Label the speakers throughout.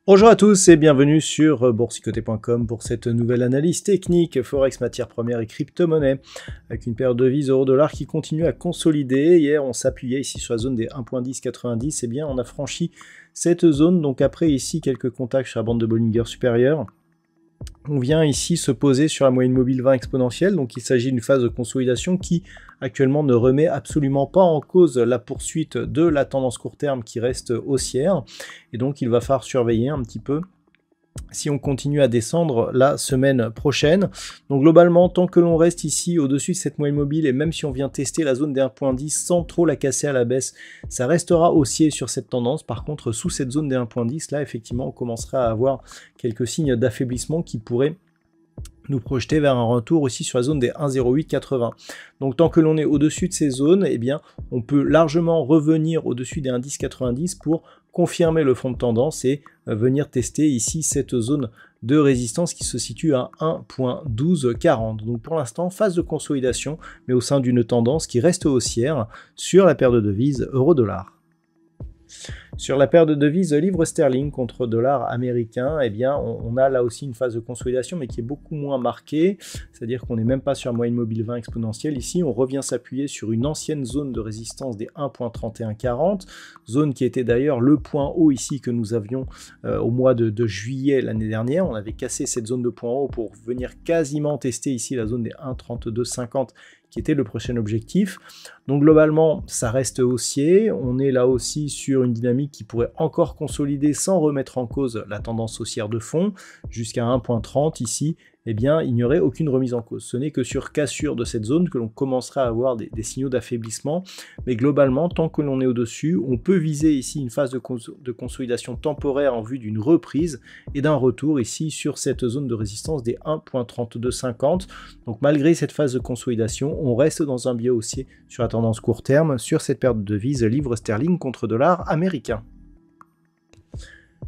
Speaker 1: Bonjour à tous et bienvenue sur boursicoté.com pour cette nouvelle analyse technique Forex, matières premières et crypto-monnaies avec une paire de devises euro-dollar qui continue à consolider. Hier on s'appuyait ici sur la zone des 1.1090, et bien on a franchi cette zone, donc après ici quelques contacts sur la bande de Bollinger supérieure. On vient ici se poser sur la moyenne mobile 20 exponentielle, donc il s'agit d'une phase de consolidation qui actuellement ne remet absolument pas en cause la poursuite de la tendance court terme qui reste haussière, et donc il va falloir surveiller un petit peu si on continue à descendre la semaine prochaine. Donc globalement, tant que l'on reste ici au-dessus de cette moyenne mobile, et même si on vient tester la zone des 1.10 sans trop la casser à la baisse, ça restera haussier sur cette tendance. Par contre, sous cette zone des 1.10, là effectivement on commencera à avoir quelques signes d'affaiblissement qui pourraient nous projeter vers un retour aussi sur la zone des 1,0880. Donc tant que l'on est au-dessus de ces zones, eh bien, on peut largement revenir au-dessus des 1,1090 pour confirmer le fond de tendance et venir tester ici cette zone de résistance qui se situe à 1.1240. Donc pour l'instant, phase de consolidation, mais au sein d'une tendance qui reste haussière sur la paire de devises euro-dollar. Sur la paire de devises livre sterling contre dollar américain, eh bien, on a là aussi une phase de consolidation, mais qui est beaucoup moins marquée. C'est-à-dire qu'on n'est même pas sur la moyenne mobile 20 exponentielle. Ici, on revient s'appuyer sur une ancienne zone de résistance des 1.3140, zone qui était d'ailleurs le point haut ici que nous avions au mois de juillet l'année dernière. On avait cassé cette zone de point haut pour venir quasiment tester ici la zone des 1.3250, qui était le prochain objectif. Donc globalement, ça reste haussier. On est là aussi sur une dynamique qui pourrait encore consolider sans remettre en cause la tendance haussière de fond. Jusqu'à 1.30 ici, eh bien, il n'y aurait aucune remise en cause. Ce n'est que sur cassure de cette zone que l'on commencera à avoir des signaux d'affaiblissement. Mais globalement, tant que l'on est au-dessus, on peut viser ici une phase de consolidation temporaire en vue d'une reprise et d'un retour ici sur cette zone de résistance des 1.3250. Donc malgré cette phase de consolidation, on reste dans un biais haussier sur la tendance court terme sur cette paire de devises livre sterling contre dollar américain.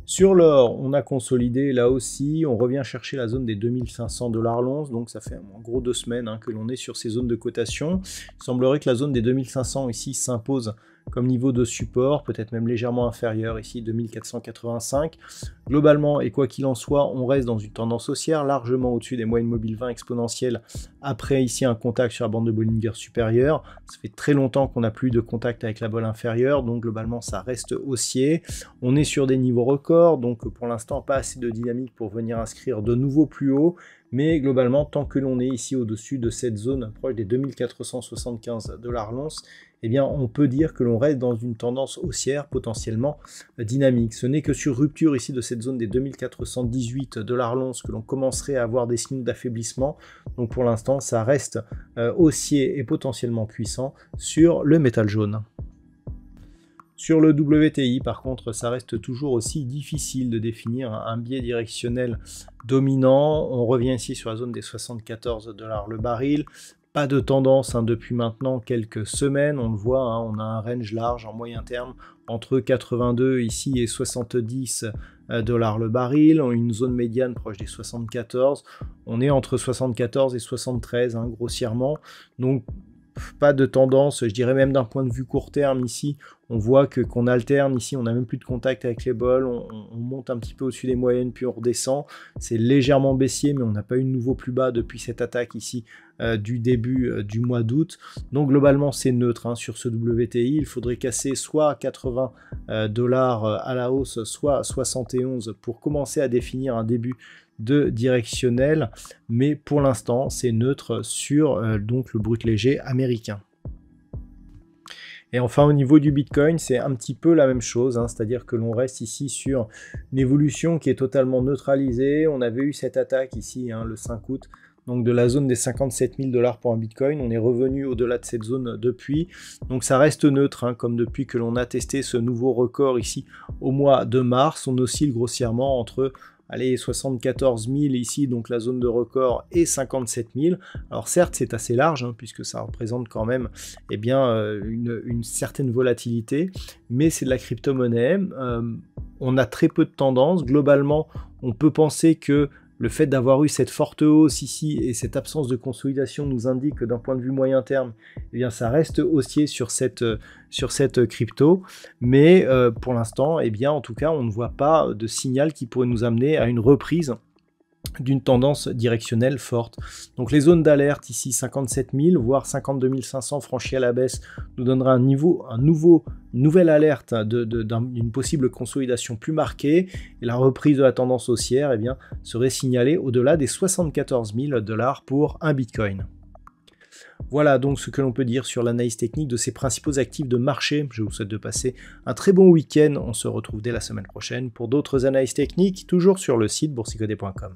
Speaker 1: Sur l'or, on a consolidé là aussi, on revient chercher la zone des 2500 $ l'once, donc ça fait en gros 2 semaines que l'on est sur ces zones de cotation. Il semblerait que la zone des 2500 ici s'impose comme niveau de support, peut-être même légèrement inférieur, ici 2485. Globalement, et quoi qu'il en soit, on reste dans une tendance haussière, largement au-dessus des moyennes mobiles 20 exponentielles, après ici un contact sur la bande de Bollinger supérieure. Ça fait très longtemps qu'on n'a plus de contact avec la bolle inférieure, donc globalement ça reste haussier. On est sur des niveaux records, donc pour l'instant pas assez de dynamique pour venir inscrire de nouveau plus haut, mais globalement, tant que l'on est ici au-dessus de cette zone proche des 2475 $ l'once, eh bien, on peut dire que l'on reste dans une tendance haussière potentiellement dynamique. Ce n'est que sur rupture ici de cette zone des 2418 $ l'once que l'on commencerait à avoir des signes d'affaiblissement. Donc pour l'instant, ça reste haussier et potentiellement puissant sur le métal jaune. Sur le WTI, par contre, ça reste toujours aussi difficile de définir un biais directionnel dominant. On revient ici sur la zone des 74 $ le baril. Pas de tendance depuis maintenant quelques semaines, on le voit, on a un range large en moyen terme entre 82 ici et 70 $ le baril, une zone médiane proche des 74, on est entre 74 et 73 grossièrement, donc pas de tendance, je dirais même d'un point de vue court terme ici, on voit qu'on alterne ici, on n'a même plus de contact avec les bols, on monte un petit peu au-dessus des moyennes, puis on redescend, c'est légèrement baissier, mais on n'a pas eu de nouveau plus bas depuis cette attaque ici du début du mois d'août, donc globalement c'est neutre sur ce WTI, il faudrait casser soit 80 $ à la hausse, soit 71 pour commencer à définir un début de directionnel, mais pour l'instant c'est neutre sur donc le brut léger américain. Et enfin au niveau du Bitcoin, c'est un petit peu la même chose, c'est-à-dire que l'on reste ici sur une évolution qui est totalement neutralisée. On avait eu cette attaque ici le 5 août, donc de la zone des 57 000 $ pour un Bitcoin. On est revenu au-delà de cette zone depuis, donc ça reste neutre, comme depuis que l'on a testé ce nouveau record ici au mois de mars. On oscille grossièrement entre allez, 74 000 ici, donc la zone de record, et 57 000. Alors certes, c'est assez large, hein, puisque ça représente quand même eh bien, une certaine volatilité, mais c'est de la crypto-monnaie. On a très peu de tendances. Globalement, on peut penser que le fait d'avoir eu cette forte hausse ici et cette absence de consolidation nous indique que d'un point de vue moyen terme, eh bien, ça reste haussier sur cette crypto. Mais pour l'instant, eh bien, en tout cas, on ne voit pas de signal qui pourrait nous amener à une reprise d'une tendance directionnelle forte. Donc les zones d'alerte ici 57 000 voire 52 500 franchis à la baisse nous donnera une nouvelle alerte d'une possible consolidation plus marquée, et la reprise de la tendance haussière eh bien, serait signalée au-delà des 74 000 $ pour un Bitcoin. Voilà donc ce que l'on peut dire sur l'analyse technique de ces principaux actifs de marché. Je vous souhaite de passer un très bon week-end. On se retrouve dès la semaine prochaine pour d'autres analyses techniques, toujours sur le site boursicoté.com.